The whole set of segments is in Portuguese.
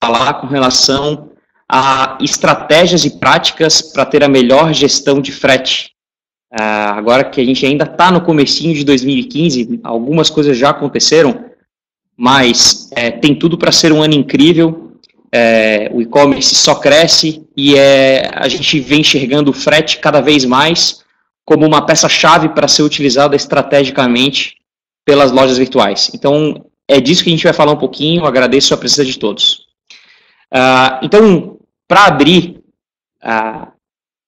falar com relação a estratégias e práticas para ter a melhor gestão de frete. Agora que a gente ainda está no comecinho de 2015, algumas coisas já aconteceram, mas tem tudo para ser um ano incrível. O e-commerce só cresce e a gente vem enxergando o frete cada vez mais como uma peça-chave para ser utilizada estrategicamente pelas lojas virtuais. Então, é disso que a gente vai falar um pouquinho. Eu agradeço a presença de todos. Então, para abrir,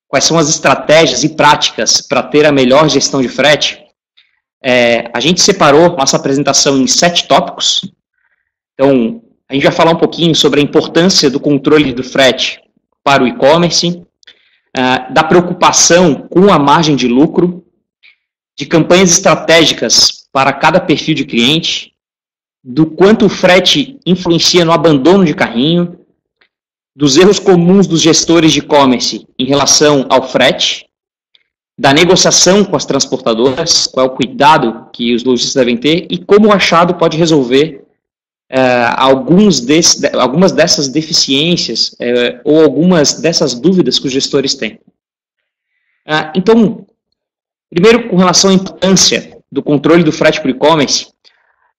quais são as estratégias e práticas para ter a melhor gestão de frete, a gente separou nossa apresentação em 7 tópicos. Então, a gente vai falar um pouquinho sobre a importância do controle do frete para o e-commerce, da preocupação com a margem de lucro, de campanhas estratégicas para cada perfil de cliente, do quanto o frete influencia no abandono de carrinho, dos erros comuns dos gestores de e-commerce em relação ao frete, da negociação com as transportadoras, qual é o cuidado que os lojistas devem ter e como o achado pode resolver algumas dessas deficiências ou algumas dessas dúvidas que os gestores têm. Então, primeiro, com relação à importância do controle do frete para o e-commerce,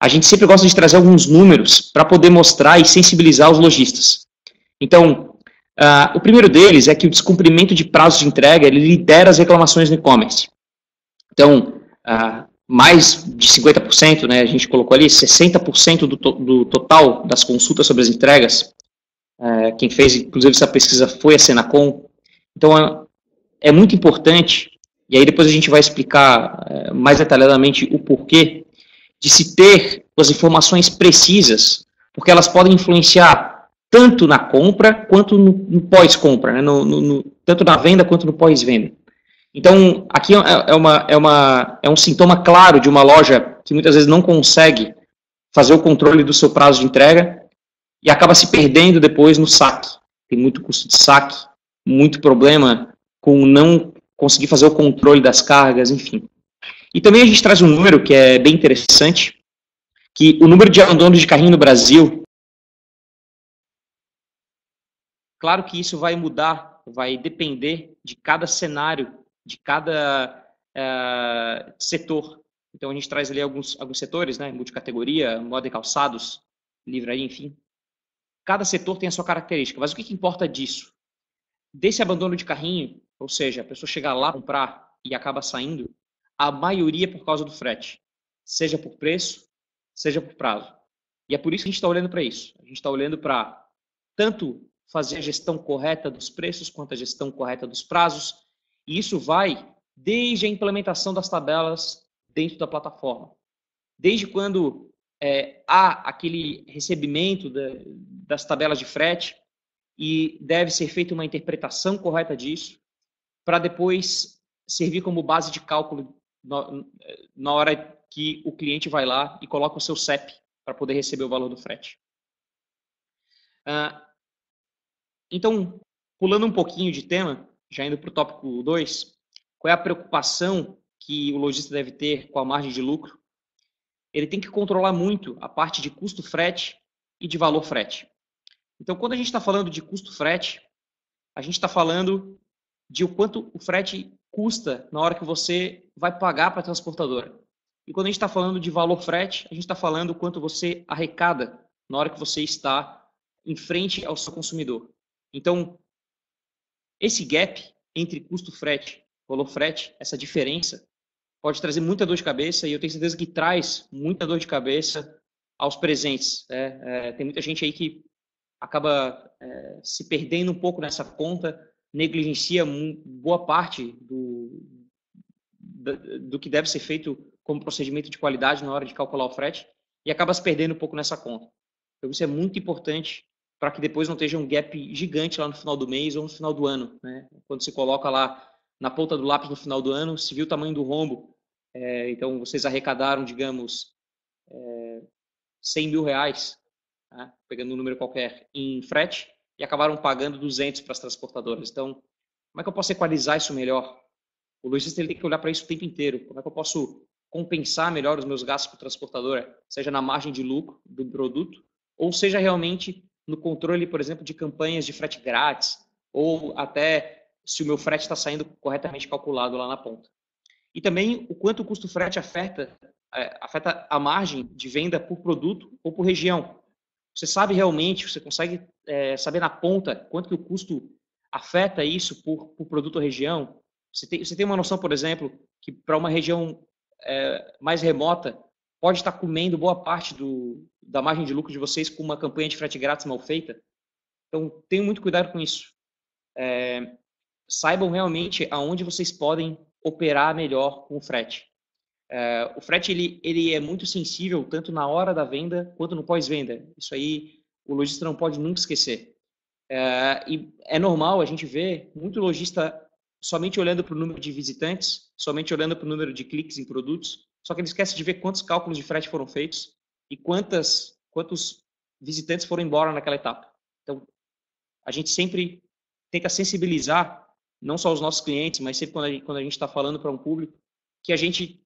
a gente sempre gosta de trazer alguns números para poder mostrar e sensibilizar os lojistas. Então, o primeiro deles é que o descumprimento de prazos de entrega ele lidera as reclamações no e-commerce. Então, mais de 50%, né, a gente colocou ali, 60% do total das consultas sobre as entregas, quem fez, inclusive, essa pesquisa foi a Senacom. Então, é muito importante, e aí depois a gente vai explicar mais detalhadamente o porquê, de se ter as informações precisas, porque elas podem influenciar tanto na compra quanto no pós-compra, né, tanto na venda quanto no pós-venda. Então, aqui é um sintoma claro de uma loja que muitas vezes não consegue fazer o controle do seu prazo de entrega e acaba se perdendo depois no saque. Tem muito custo de saque, muito problema com não conseguir fazer o controle das cargas, enfim. E também a gente traz um número que é bem interessante, que o número de abandonos de carrinho no Brasil, claro que isso vai mudar, vai depender de cada cenário, de cada setor. Então, a gente traz ali alguns setores, né? Multicategoria, moda e calçados, livraria, enfim. Cada setor tem a sua característica. Mas o que importa disso? Desse abandono de carrinho, ou seja, a pessoa chega lá, comprar e acaba saindo, a maioria é por causa do frete. Seja por preço, seja por prazo. E é por isso que a gente está olhando para isso. A gente está olhando para tanto fazer a gestão correta dos preços, quanto a gestão correta dos prazos. E isso vai desde a implementação das tabelas dentro da plataforma. Desde quando há aquele recebimento das tabelas de frete e deve ser feita uma interpretação correta disso para depois servir como base de cálculo na hora que o cliente vai lá e coloca o seu CEP para poder receber o valor do frete. Então, pulando um pouquinho de tema, já indo para o tópico 2, qual é a preocupação que o lojista deve ter com a margem de lucro? Ele tem que controlar muito a parte de custo frete e de valor frete. Então, quando a gente está falando de custo frete, a gente está falando de o quanto o frete custa na hora que você vai pagar para a transportadora. E quando a gente está falando de valor frete, a gente está falando o quanto você arrecada na hora que você está em frente ao seu consumidor. Então, esse gap entre custo frete e valor frete, essa diferença, pode trazer muita dor de cabeça e eu tenho certeza que traz muita dor de cabeça aos presentes. Tem muita gente aí que acaba se perdendo um pouco nessa conta, negligencia boa parte do que deve ser feito como procedimento de qualidade na hora de calcular o frete e acaba se perdendo um pouco nessa conta. Então, isso é muito importante para que depois não esteja um gap gigante lá no final do mês ou no final do ano, né? Quando você coloca lá na ponta do lápis no final do ano, se viu o tamanho do rombo, então vocês arrecadaram, digamos, 100 mil reais, né? Pegando um número qualquer, em frete, e acabaram pagando 200 para as transportadoras. Então, como é que eu posso equalizar isso melhor? O lojista tem que olhar para isso o tempo inteiro. Como é que eu posso compensar melhor os meus gastos com a transportadora, seja na margem de lucro do produto, ou seja realmente no controle, por exemplo, de campanhas de frete grátis, ou até se o meu frete está saindo corretamente calculado lá na ponta. E também o quanto o custo frete afeta a margem de venda por produto ou por região. Você sabe realmente, você consegue saber na ponta quanto que o custo afeta isso por produto ou região? Você tem uma noção, por exemplo, que para uma região mais remota, pode estar comendo boa parte da margem de lucro de vocês com uma campanha de frete grátis mal feita? Então, tenham muito cuidado com isso. Saibam realmente aonde vocês podem operar melhor com o frete. O frete ele é muito sensível tanto na hora da venda quanto no pós-venda. Isso aí o lojista não pode nunca esquecer. E é normal a gente ver muito lojista somente olhando para o número de visitantes, somente olhando para o número de cliques em produtos, só que ele esquece de ver quantos cálculos de frete foram feitos e quantos visitantes foram embora naquela etapa. Então, a gente sempre tenta sensibilizar não só os nossos clientes, mas sempre quando a gente está falando para um público, que a gente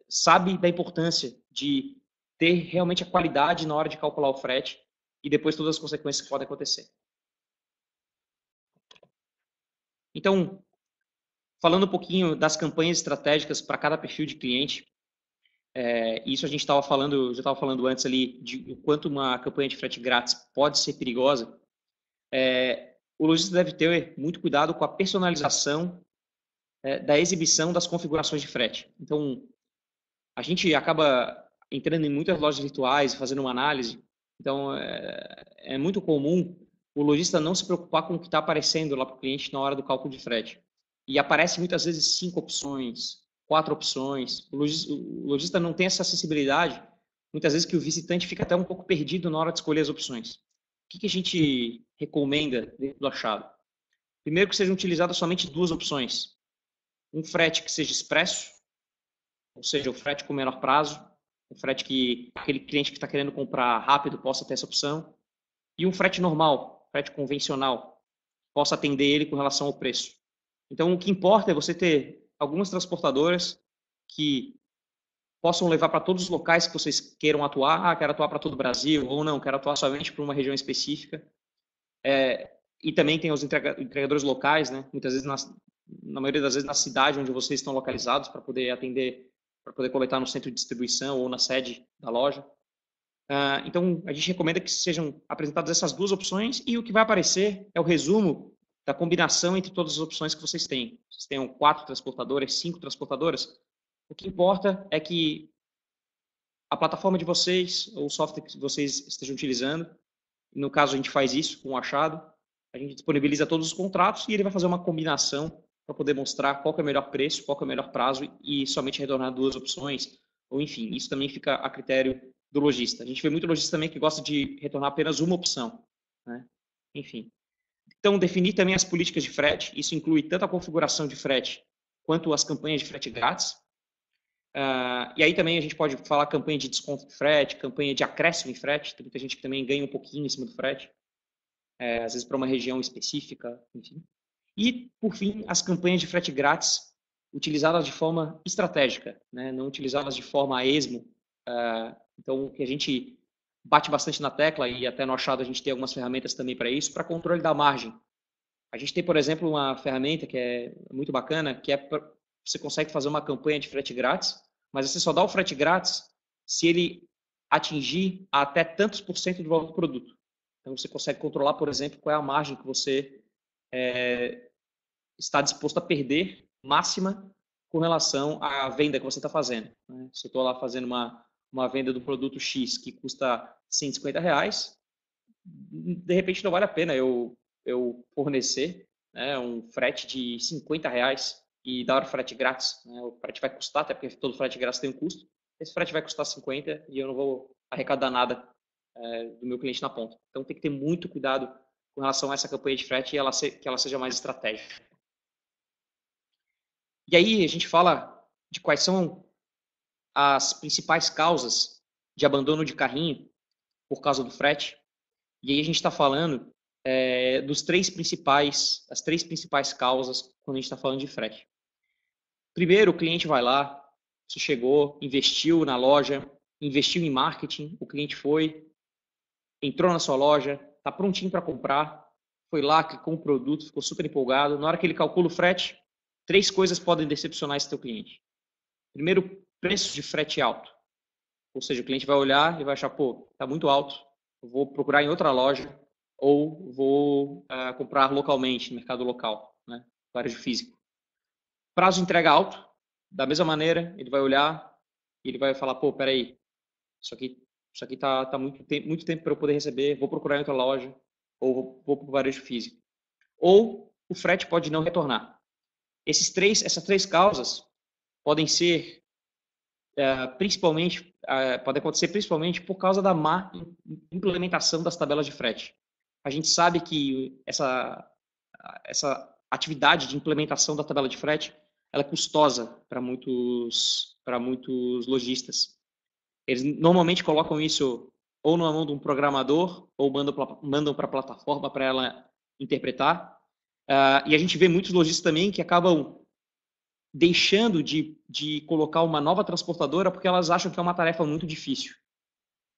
sabe da importância de ter realmente a qualidade na hora de calcular o frete e depois todas as consequências que podem acontecer. Então, falando um pouquinho das campanhas estratégicas para cada perfil de cliente, isso a gente já estava falando antes ali de o quanto uma campanha de frete grátis pode ser perigosa. O lojista deve ter muito cuidado com a personalização da exibição das configurações de frete. Então, a gente acaba entrando em muitas lojas virtuais, fazendo uma análise. Então, é muito comum o lojista não se preocupar com o que está aparecendo lá para o cliente na hora do cálculo de frete. E aparece muitas vezes 5 opções, 4 opções. O lojista não tem essa acessibilidade, muitas vezes que o visitante fica até um pouco perdido na hora de escolher as opções. O que a gente recomenda dentro do achado? Primeiro, que sejam utilizadas somente 2 opções. Um frete que seja expresso, ou seja, o frete com menor prazo, um frete que aquele cliente que está querendo comprar rápido possa ter essa opção, e um frete normal, frete convencional, possa atender ele com relação ao preço. Então, o que importa é você ter algumas transportadoras que possam levar para todos os locais que vocês queiram atuar. Quero atuar para todo o Brasil, ou não, quero atuar somente para uma região específica. E também tem os entregadores locais, né? Muitas vezes, na maioria das vezes, na cidade onde vocês estão localizados, para poder atender, para poder coletar no centro de distribuição ou na sede da loja. Então, a gente recomenda que sejam apresentadas essas 2 opções e o que vai aparecer é o resumo da combinação entre todas as opções que vocês têm. Vocês tenham 4 transportadoras, 5 transportadoras. O que importa é que a plataforma de vocês, ou o software que vocês estejam utilizando, no caso a gente faz isso com o achado, a gente disponibiliza todos os contratos e ele vai fazer uma combinação para poder mostrar qual que é o melhor preço, qual que é o melhor prazo e somente retornar 2 opções, ou enfim, isso também fica a critério do lojista. A gente vê muito lojista também que gosta de retornar apenas uma opção, né? Enfim. Então, definir também as políticas de frete, isso inclui tanto a configuração de frete quanto as campanhas de frete grátis. E aí também a gente pode falar campanha de desconto de frete, campanha de acréscimo em frete, tem muita gente que também ganha um pouquinho em cima do frete, às vezes para uma região específica, enfim. E, por fim, as campanhas de frete grátis utilizadas de forma estratégica, né? Não utilizadas de forma a esmo. Então, o que a gente bate bastante na tecla, e até no achado a gente tem algumas ferramentas também para isso, para controle da margem. A gente tem, por exemplo, uma ferramenta que é muito bacana, que você consegue fazer uma campanha de frete grátis, mas você só dá o frete grátis se ele atingir até tantos por cento do valor do produto. Então, você consegue controlar, por exemplo, qual é a margem que você está disposto a perder máxima com relação à venda que você está fazendo, né? Se eu estou lá fazendo uma venda do produto X que custa R$150, de repente não vale a pena eu fornecer, né, um frete de R$50 e dar o frete grátis, né? O frete vai custar, até porque todo frete grátis tem um custo. Esse frete vai custar 50 e eu não vou arrecadar nada do meu cliente na ponta. Então tem que ter muito cuidado com relação a essa campanha de frete e que ela seja mais estratégica. E aí a gente fala de quais são as principais causas de abandono de carrinho por causa do frete. E aí a gente está falando das três principais causas quando a gente está falando de frete. Primeiro, o cliente vai lá, você chegou, investiu na loja, investiu em marketing, o cliente entrou na sua loja, está prontinho para comprar, foi lá, clicou um produto, ficou super empolgado. Na hora que ele calcula o frete, 3 coisas podem decepcionar esse teu cliente. Primeiro, preço de frete alto. Ou seja, o cliente vai olhar e vai achar, pô, está muito alto, eu vou procurar em outra loja ou vou comprar localmente, no mercado local, né, varejo físico. Prazo de entrega alto, da mesma maneira, ele vai olhar e ele vai falar, pô, peraí, isso aqui tá muito tempo para eu poder receber, vou procurar em outra loja ou vou para o varejo físico. Ou o frete pode não retornar. Essas três causas podem ser pode acontecer principalmente por causa da má implementação das tabelas de frete. A gente sabe que essa atividade de implementação da tabela de frete ela é custosa para muitos lojistas. Eles normalmente colocam isso ou na mão de um programador ou mandam para a plataforma para ela interpretar. E a gente vê muitos lojistas também que acabam deixando de colocar uma nova transportadora porque elas acham que é uma tarefa muito difícil.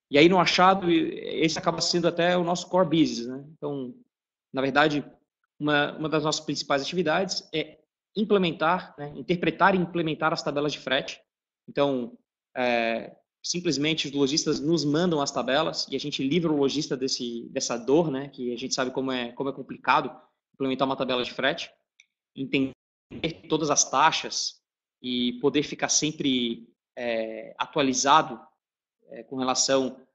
E aí no achado, esse acaba sendo até o nosso core business, né? Então, na verdade, uma das nossas principais atividades é implementar, né, interpretar e implementar as tabelas de frete. Então, simplesmente os lojistas nos mandam as tabelas e a gente livra o lojista dessa dor, né, que a gente sabe como é complicado implementar uma tabela de frete, entender todas as taxas e poder ficar sempre atualizado com relação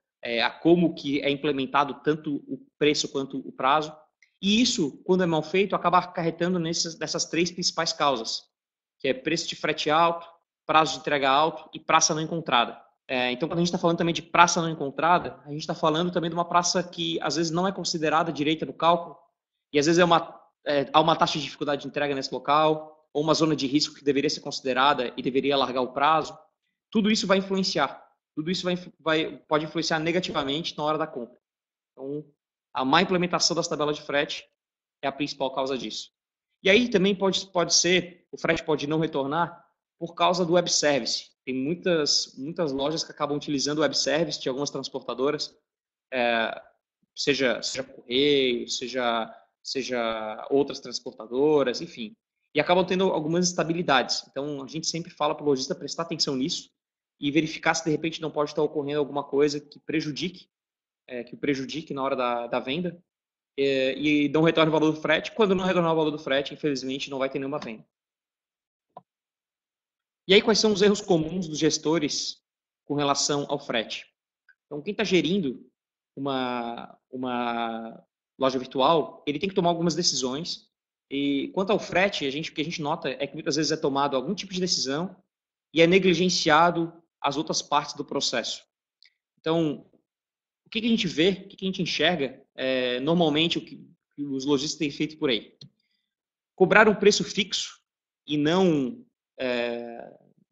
a como que é implementado tanto o preço quanto o prazo. E isso, quando é mal feito, acaba acarretando nessas 3 principais causas, que é preço de frete alto, prazo de entrega alto e praça não encontrada. Então, quando a gente está falando também de praça não encontrada, a gente está falando também de uma praça que às vezes não é considerada direita no cálculo e às vezes há uma taxa de dificuldade de entrega nesse local ou uma zona de risco que deveria ser considerada e deveria alargar o prazo. Tudo isso vai influenciar. Tudo isso pode influenciar negativamente na hora da compra. Então, a má implementação das tabelas de frete é a principal causa disso. E aí também pode ser, o frete pode não retornar por causa do web service. Tem muitas lojas que acabam utilizando o web service de algumas transportadoras, seja Correio, seja outras transportadoras, enfim. E acabam tendo algumas instabilidades. Então, a gente sempre fala para o lojista prestar atenção nisso e verificar se de repente não pode estar ocorrendo alguma coisa que o prejudique na hora da venda e não retorne o valor do frete. Quando não retornar o valor do frete, infelizmente, não vai ter nenhuma venda. E aí, quais são os erros comuns dos gestores com relação ao frete? Então, quem está gerindo uma loja virtual, ele tem que tomar algumas decisões. E quanto ao frete, o que a gente nota é que muitas vezes é tomado algum tipo de decisão e é negligenciado as outras partes do processo. Então, o que a gente vê, o que a gente enxerga, normalmente o que os lojistas têm feito por aí? Cobrar um preço fixo e não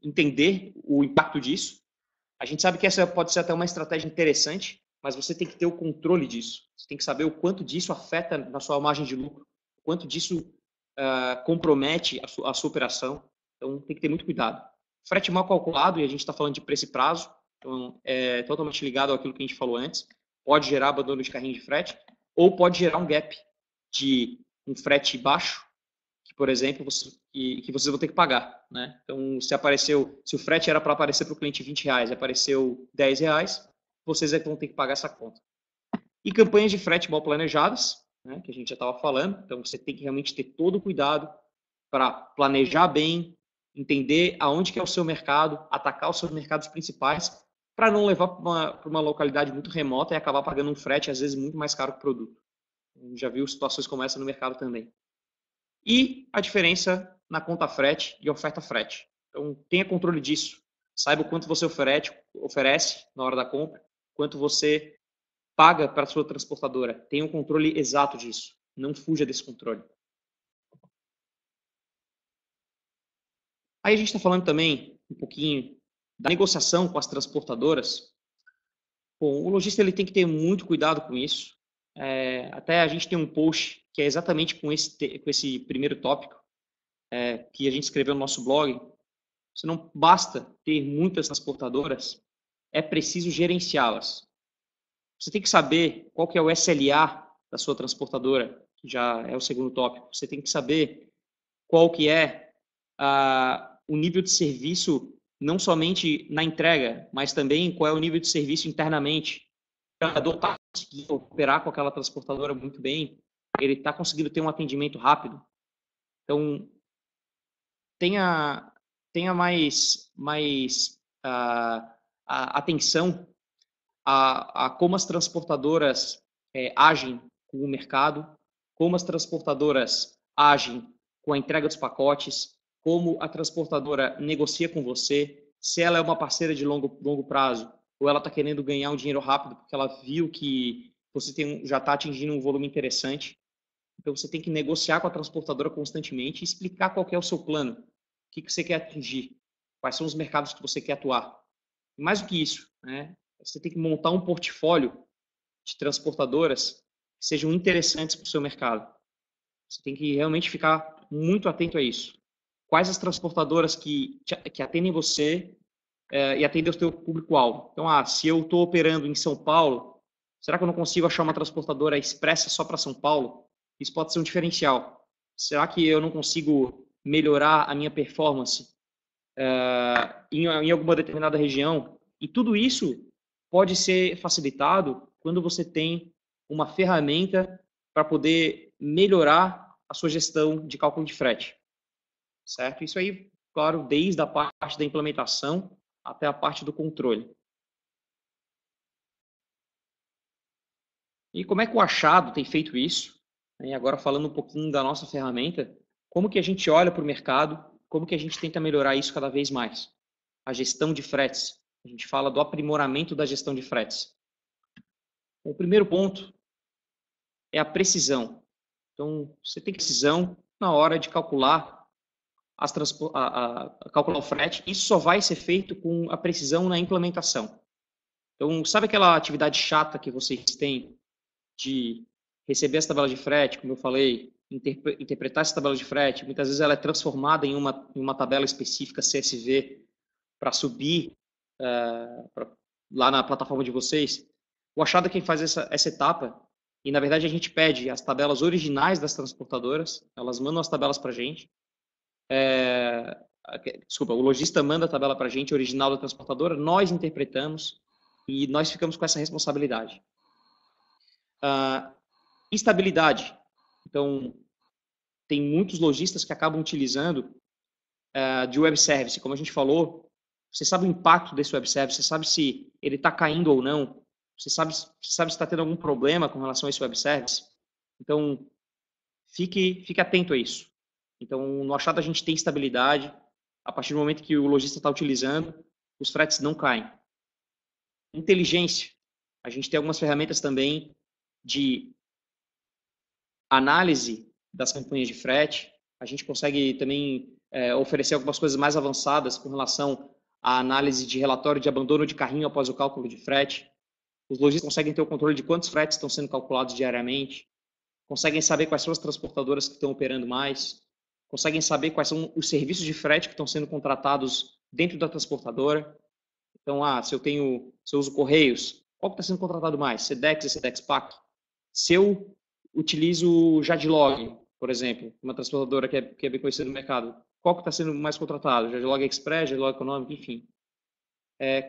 entender o impacto disso. A gente sabe que essa pode ser até uma estratégia interessante, mas você tem que ter o controle disso. Você tem que saber o quanto disso afeta na sua margem de lucro, o quanto disso compromete a sua operação. Então, tem que ter muito cuidado. Frete mal calculado, e a gente está falando de preço e prazo, então é totalmente ligado àquilo que a gente falou antes, pode gerar abandono de carrinho de frete, ou pode gerar um gap de um frete baixo, que, por exemplo, que vocês vão ter que pagar, né? Então, se o frete era para aparecer para o cliente R$20 e apareceu R$10, vocês vão ter que pagar essa conta. E campanhas de frete mal planejadas, né, que a gente já estava falando, então você tem que realmente ter todo o cuidado para planejar bem, entender aonde que é o seu mercado, atacar os seus mercados principais, para não levar para uma localidade muito remota e acabar pagando um frete, às vezes, muito mais caro que o produto. A gente já viu situações como essa no mercado também. E a diferença na conta frete e oferta frete. Então, tenha controle disso. Saiba o quanto você oferece na hora da compra, quanto você paga para a sua transportadora. Tenha um controle exato disso. Não fuja desse controle. Aí a gente está falando também um pouquinho da negociação com as transportadoras. Bom, o lojista ele tem que ter muito cuidado com isso. Até a gente tem um post que é exatamente com esse primeiro tópico que a gente escreveu no nosso blog. Se não basta ter muitas transportadoras, é preciso gerenciá-las. Você tem que saber qual que é o SLA da sua transportadora, que já é o segundo tópico. Você tem que saber qual que é o nível de serviço, não somente na entrega, mas também qual é o nível de serviço internamente. O operador está conseguindo operar com aquela transportadora muito bem, ele está conseguindo ter um atendimento rápido. Então, tenha mais atenção a como as transportadoras agem com o mercado, como as transportadoras agem com a entrega dos pacotes, como a transportadora negocia com você, se ela é uma parceira de longo prazo ou ela está querendo ganhar um dinheiro rápido porque ela viu que você já está atingindo um volume interessante. Então, você tem que negociar com a transportadora constantemente e explicar qual que é o seu plano, o que você quer atingir, quais são os mercados que você quer atuar. E mais do que isso, né? Você tem que montar um portfólio de transportadoras que sejam interessantes para o seu mercado. Você tem que realmente ficar muito atento a isso. Quais as transportadoras que atendem você e atendem o seu público-alvo? Então, se eu estou operando em São Paulo, será que eu não consigo achar uma transportadora expressa só para São Paulo? Isso pode ser um diferencial. Será que eu não consigo melhorar a minha performance em alguma determinada região? E tudo isso pode ser facilitado quando você tem uma ferramenta para poder melhorar a sua gestão de cálculo de frete. Certo? Isso aí, claro, desde a parte da implementação até a parte do controle. E como é que o Achado tem feito isso? E agora falando um pouquinho da nossa ferramenta, como que a gente olha para o mercado, como que a gente tenta melhorar isso cada vez mais? A gestão de fretes. A gente fala do aprimoramento da gestão de fretes. O primeiro ponto é a precisão. Então, você tem precisão na hora de calcular calcular o frete. Isso só vai ser feito com a precisão na implementação. Então, sabe aquela atividade chata que vocês têm de receber as tabelas de frete, como eu falei, interpretar essa tabela de frete? Muitas vezes ela é transformada em uma tabela específica CSV para subir lá na plataforma de vocês. O Achado é quem faz essa etapa, e na verdade a gente pede as tabelas originais das transportadoras, elas mandam as tabelas para a gente. Desculpa, o lojista manda a tabela para a gente, original da transportadora, nós interpretamos e nós ficamos com essa responsabilidade. Estabilidade. Então, tem muitos lojistas que acabam utilizando de web service. Como a gente falou, você sabe o impacto desse web service, você sabe se ele está caindo ou não, você sabe se está tendo algum problema com relação a esse web service. Então, fique atento a isso. Então, no Achado a gente tem estabilidade. A partir do momento que o lojista está utilizando, os fretes não caem. Inteligência. A gente tem algumas ferramentas também de análise das campanhas de frete. A gente consegue também oferecer algumas coisas mais avançadas com relação à análise de relatório de abandono de carrinho após o cálculo de frete. Os lojistas conseguem ter o controle de quantos fretes estão sendo calculados diariamente, conseguem saber quais são as transportadoras que estão operando mais, conseguem saber quais são os serviços de frete que estão sendo contratados dentro da transportadora. Então, se eu uso Correios, qual que está sendo contratado mais? Sedex e Sedex Pac? Se eu utilizo o Jadlog, por exemplo, uma transportadora que é bem conhecida no mercado, qual que está sendo mais contratado? Jadlog Express, Jadlog Econômico, enfim.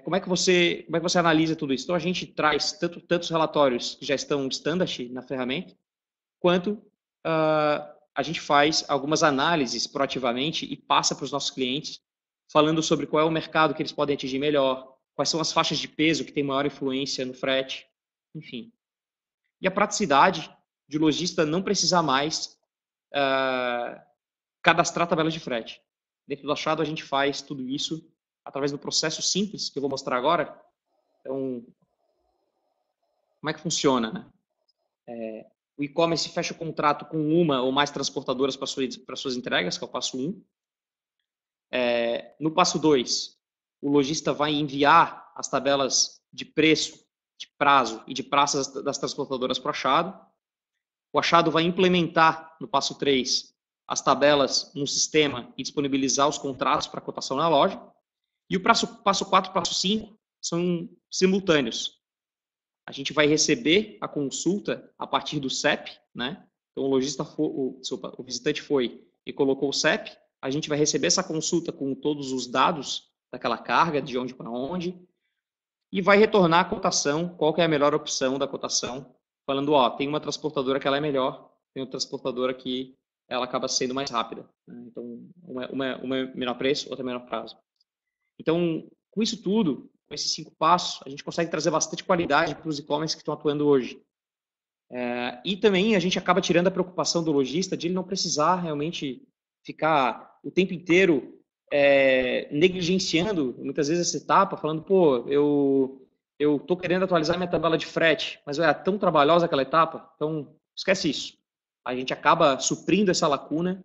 Como é que você analisa tudo isso? Então, a gente traz tantos relatórios que já estão standard na ferramenta, quanto a gente faz algumas análises proativamente e passa para os nossos clientes, falando sobre qual é o mercado que eles podem atingir melhor, quais são as faixas de peso que têm maior influência no frete, enfim. E a praticidade de o lojista não precisar mais cadastrar tabelas de frete. Dentro do Achado, a gente faz tudo isso através do processo simples, que eu vou mostrar agora. Então, como é que funciona, né? O e-commerce fecha o contrato com uma ou mais transportadoras para suas entregas, que é o passo 1. No passo 2, o lojista vai enviar as tabelas de preço, de prazo e de praças das transportadoras para o Achado. O Achado vai implementar, no passo 3, as tabelas no sistema e disponibilizar os contratos para cotação na loja. E o passo 4 e o passo 5 são simultâneos. a gente vai receber a consulta a partir do CEP, né? Então, o visitante foi e colocou o CEP, a gente vai receber essa consulta com todos os dados daquela carga, de onde para onde, e vai retornar a cotação, qual que é a melhor opção da cotação, falando, ó, tem uma transportadora que ela é melhor, tem outra transportadora que ela acaba sendo mais rápida, né? Então, uma é menor preço, outra é menor prazo. Então, com isso tudo, com esses 5 passos, a gente consegue trazer bastante qualidade para os e-commerce que estão atuando hoje. E também a gente acaba tirando a preocupação do lojista de ele não precisar realmente ficar o tempo inteiro negligenciando, muitas vezes, essa etapa, falando, pô, eu tô querendo atualizar minha tabela de frete, mas é tão trabalhosa aquela etapa, então esquece isso. A gente acaba suprindo essa lacuna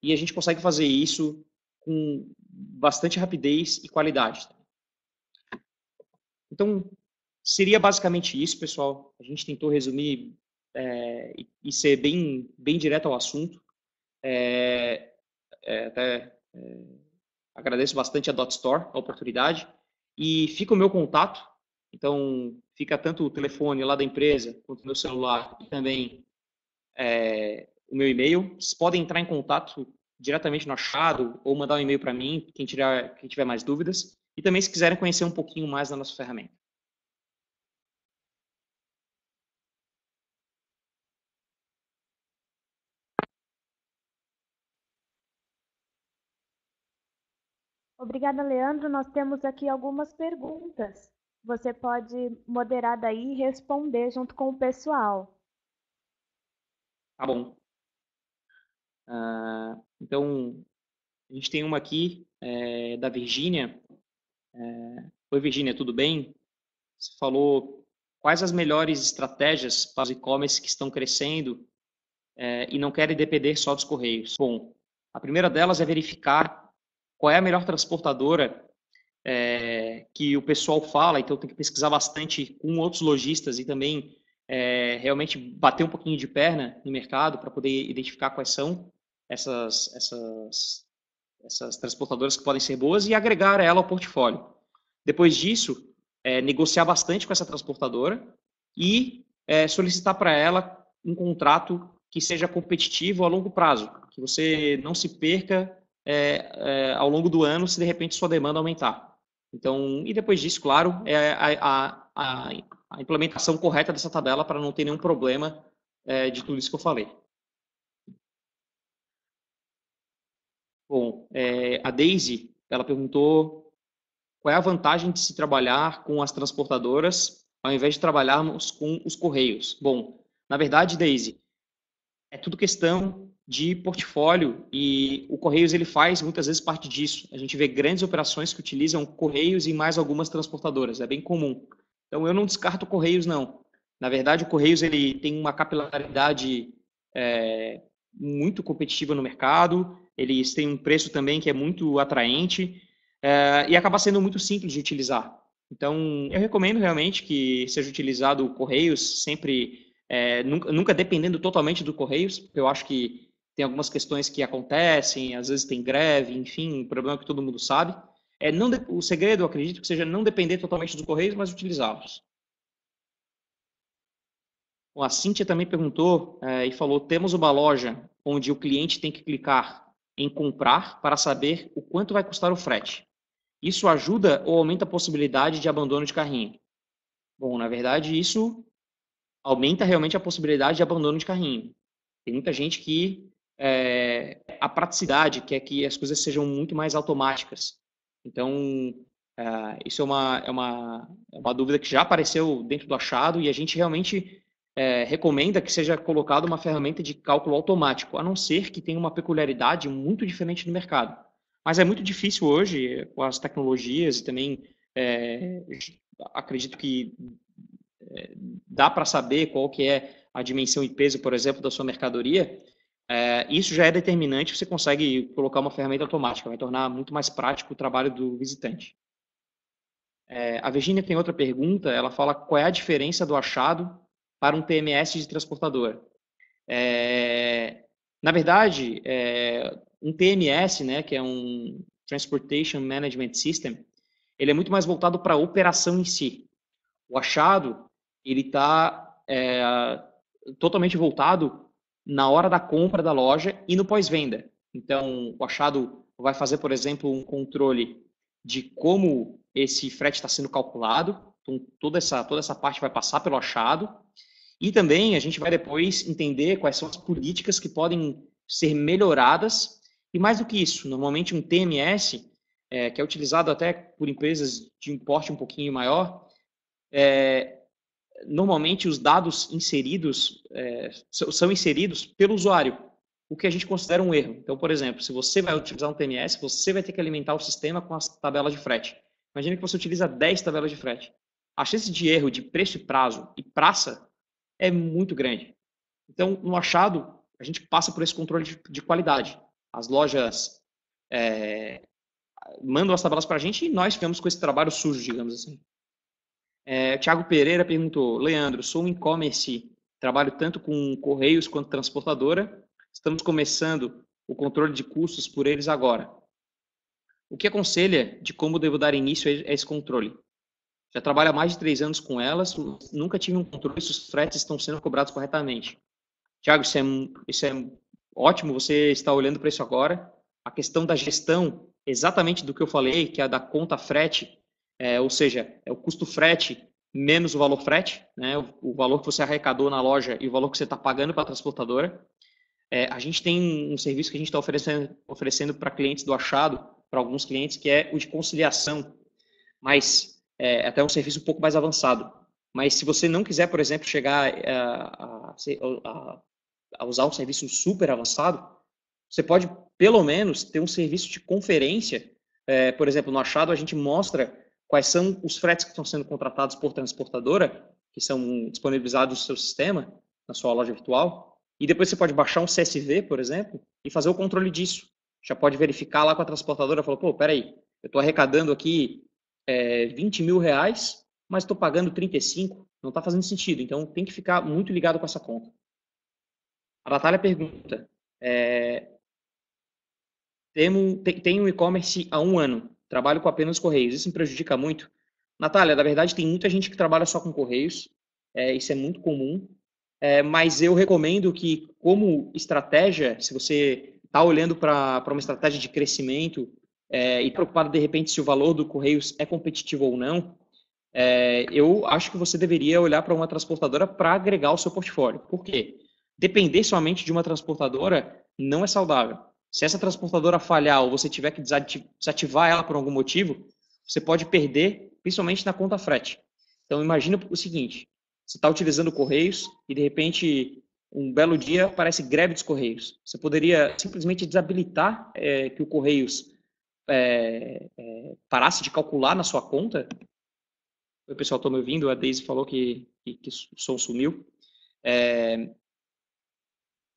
e a gente consegue fazer isso com bastante rapidez e qualidade. Então, seria basicamente isso, pessoal. A gente tentou resumir e ser bem direto ao assunto. Agradeço bastante a DotStore, a oportunidade. E fica o meu contato. Então, fica tanto o telefone lá da empresa, quanto o meu celular e também o meu e-mail. Vocês podem entrar em contato diretamente no Achado ou mandar um e-mail para mim, quem tiver mais dúvidas. E também, se quiserem conhecer um pouquinho mais da nossa ferramenta. Obrigada, Leandro. Nós temos aqui algumas perguntas. Você pode moderar daí e responder junto com o pessoal. Tá bom. Então, a gente tem uma aqui da Virgínia. Oi, Virgínia, tudo bem? Você falou quais as melhores estratégias para os e-commerce que estão crescendo e não querem depender só dos Correios. Bom, a primeira delas é verificar qual é a melhor transportadora que o pessoal fala, então tem que pesquisar bastante com outros lojistas e também realmente bater um pouquinho de perna no mercado para poder identificar quais são essas transportadoras que podem ser boas e agregar ela ao portfólio. Depois disso, negociar bastante com essa transportadora e solicitar para ela um contrato que seja competitivo a longo prazo, que você não se perca ao longo do ano se de repente sua demanda aumentar. Então, e depois disso, claro, a implementação correta dessa tabela para não ter nenhum problema de tudo isso que eu falei. Bom, a Daisy, ela perguntou qual é a vantagem de se trabalhar com as transportadoras ao invés de trabalharmos com os correios. Bom, na verdade, Daisy, é tudo questão de portfólio e o Correios ele faz muitas vezes parte disso. A gente vê grandes operações que utilizam Correios e mais algumas transportadoras, é bem comum. Então eu não descarto Correios não. Na verdade o Correios ele tem uma capilaridade muito competitiva no mercado, eles têm um preço também que é muito atraente e acaba sendo muito simples de utilizar. Então eu recomendo realmente que seja utilizado o Correios sempre nunca dependendo totalmente do Correios, porque eu acho que tem algumas questões que acontecem, às vezes tem greve, enfim, problema que todo mundo sabe. O segredo, eu acredito, que seja não depender totalmente dos Correios, mas utilizá-los. Bom, a Cíntia também perguntou e falou, temos uma loja onde o cliente tem que clicar em comprar para saber o quanto vai custar o frete. Isso ajuda ou aumenta a possibilidade de abandono de carrinho? Bom, na verdade, isso aumenta realmente a possibilidade de abandono de carrinho. Tem muita gente que a praticidade quer que as coisas sejam muito mais automáticas. Então, isso é uma dúvida que já apareceu dentro do Achado e a gente realmente recomenda que seja colocada uma ferramenta de cálculo automático, a não ser que tenha uma peculiaridade muito diferente no mercado. Mas é muito difícil hoje, com as tecnologias e também acredito que dá para saber qual que é a dimensão e peso, por exemplo, da sua mercadoria, isso já é determinante, você consegue colocar uma ferramenta automática, vai tornar muito mais prático o trabalho do visitante. A Virginia tem outra pergunta, ela fala qual é a diferença do Achado para um TMS de transportadora. Na verdade, um TMS, né, que é um Transportation Management System, ele é muito mais voltado para a operação em si. O Achado, ele está totalmente voltado na hora da compra da loja e no pós-venda. Então, o achado vai fazer, por exemplo, um controle de como esse frete está sendo calculado. Então, toda essa parte vai passar pelo achado. E também a gente vai depois entender quais são as políticas que podem ser melhoradas. E mais do que isso, normalmente um TMS, que é utilizado até por empresas de um porte um pouquinho maior, normalmente os dados inseridos são inseridos pelo usuário, o que a gente considera um erro. Então, por exemplo, se você vai utilizar um TMS, você vai ter que alimentar o sistema com as tabelas de frete. Imagina que você utiliza 10 tabelas de frete. A chance de erro de preço e prazo e praça é muito grande. Então, no achado, a gente passa por esse controle de qualidade. As lojas mandam as tabelas para a gente e nós ficamos com esse trabalho sujo, digamos assim. Tiago Pereira perguntou: Leandro, sou um e-commerce, trabalho tanto com correios quanto transportadora. Estamos começando o controle de custos por eles agora. O que aconselha de como devo dar início a esse controle? Já trabalho há mais de 3 anos com elas, nunca tive um controle se os fretes estão sendo cobrados corretamente. Tiago, isso é ótimo, você está olhando para isso agora. A questão da gestão, exatamente do que eu falei, que é a da conta frete, ou seja, é o custo frete menos o valor frete, né, o valor que você arrecadou na loja e o valor que você está pagando para a transportadora. A gente tem um serviço que a gente está oferecendo para clientes do achado, para alguns clientes, que é o de conciliação, mas é até um serviço um pouco mais avançado. Mas se você não quiser, por exemplo, chegar a usar um serviço super avançado, você pode, pelo menos, ter um serviço de conferência. Por exemplo, no achado, a gente mostra quais são os fretes que estão sendo contratados por transportadora, que são disponibilizados no seu sistema, na sua loja virtual, e depois você pode baixar um CSV, por exemplo, e fazer o controle disso. Já pode verificar lá com a transportadora, falar, pô, peraí, eu estou arrecadando aqui 20 mil reais, mas estou pagando 35, não está fazendo sentido. Então, tem que ficar muito ligado com essa conta. A Natália pergunta, tenho um e-commerce há 1 ano, trabalho com apenas Correios, isso me prejudica muito? Natália, na verdade, tem muita gente que trabalha só com Correios, isso é muito comum, mas eu recomendo que, como estratégia, se você está olhando para uma estratégia de crescimento e preocupado, de repente, se o valor do Correios é competitivo ou não, eu acho que você deveria olhar para uma transportadora para agregar o seu portfólio. Por quê? Depender somente de uma transportadora não é saudável. Se essa transportadora falhar ou você tiver que desativar ela por algum motivo, você pode perder, principalmente na conta frete. Então, imagina o seguinte, você está utilizando Correios e, de repente, um belo dia aparece greve dos Correios. Você poderia simplesmente desabilitar que o Correios parasse de calcular na sua conta. O pessoal está me ouvindo, a Daisy falou que o som sumiu.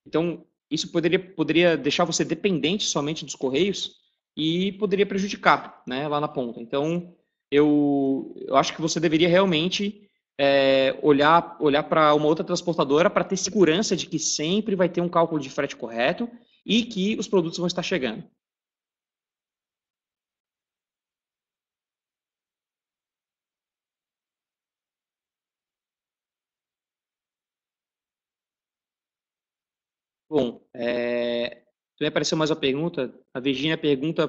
Então, isso poderia deixar você dependente somente dos Correios e poderia prejudicar, né, lá na ponta. Então, eu acho que você deveria realmente olhar para uma outra transportadora para ter segurança de que sempre vai ter um cálculo de frete correto e que os produtos vão estar chegando. Bom, também apareceu mais uma pergunta. A Virginia pergunta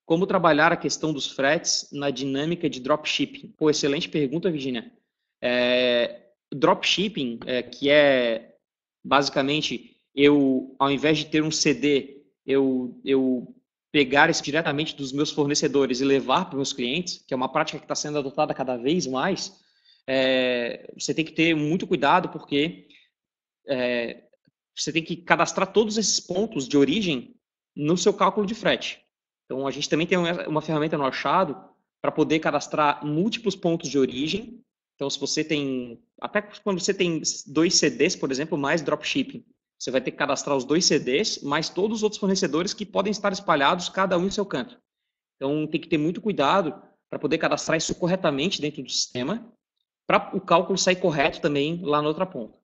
como trabalhar a questão dos fretes na dinâmica de dropshipping. Pô, excelente pergunta, Virginia. Dropshipping, que é basicamente eu, ao invés de ter um CD, eu pegar isso diretamente dos meus fornecedores e levar para os meus clientes, que é uma prática que está sendo adotada cada vez mais, você tem que ter muito cuidado porque você tem que cadastrar todos esses pontos de origem no seu cálculo de frete. Então, a gente também tem uma ferramenta no Achado para poder cadastrar múltiplos pontos de origem. Então, se você tem, até quando você tem 2 CDs, por exemplo, mais dropshipping, você vai ter que cadastrar os 2 CDs, mais todos os outros fornecedores que podem estar espalhados, cada um em seu canto. Então, tem que ter muito cuidado para poder cadastrar isso corretamente dentro do sistema, para o cálculo sair correto também lá na outra ponta.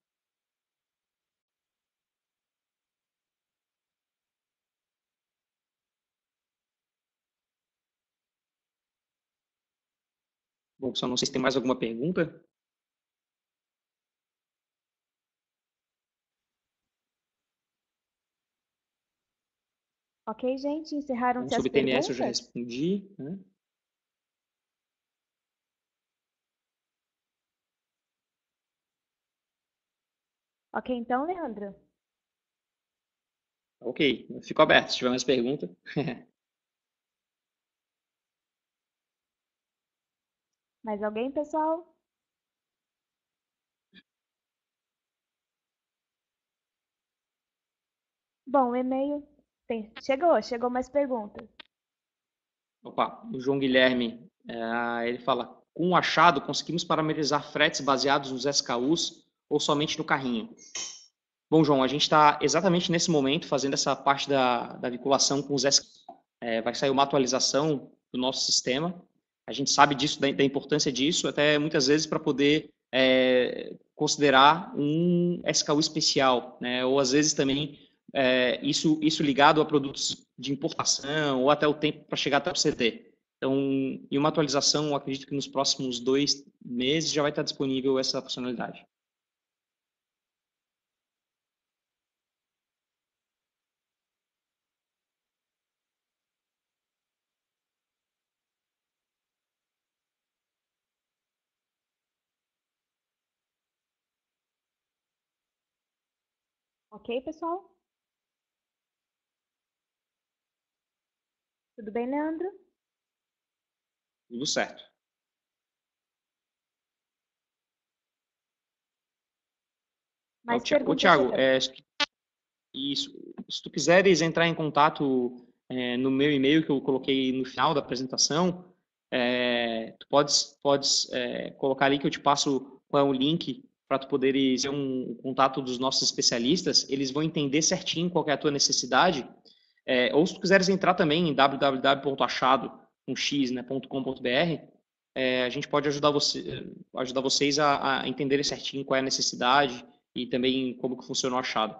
Bom, só não sei se tem mais alguma pergunta. Ok, gente, Então, encerraram-se as sobre TMS eu já perguntas? respondi, né? Ok, então, Leandro. Ok, eu fico aberto. Se tiver mais pergunta. Mais alguém, pessoal? Bom, o e-mail chegou mais perguntas. Opa, o João Guilherme, ele fala, com o achado, conseguimos parametrizar fretes baseados nos SKUs ou somente no carrinho? Bom, João, a gente está exatamente nesse momento fazendo essa parte da vinculação com os SKUs. Vai sair uma atualização do nosso sistema. A gente sabe disso, da importância disso, até muitas vezes para poder considerar um SKU especial, né? Ou às vezes também isso ligado a produtos de importação ou até o tempo para chegar até o CT. Então, em uma atualização, eu acredito que nos próximos 2 meses já vai estar disponível essa funcionalidade. Ok, pessoal? Tudo bem, Leandro? Tudo certo. Mais Ô, perguntas Thiago, chegando. isso, se tu quiseres entrar em contato no meu e-mail que eu coloquei no final da apresentação, tu podes colocar ali que eu te passo qual é o link para tu poderes ter um contato dos nossos especialistas, eles vão entender certinho qual que é a tua necessidade, ou se tu quiseres entrar também em www.achado.com.br, a gente pode ajudar vocês a entenderem certinho qual é a necessidade e também como que funciona o achado.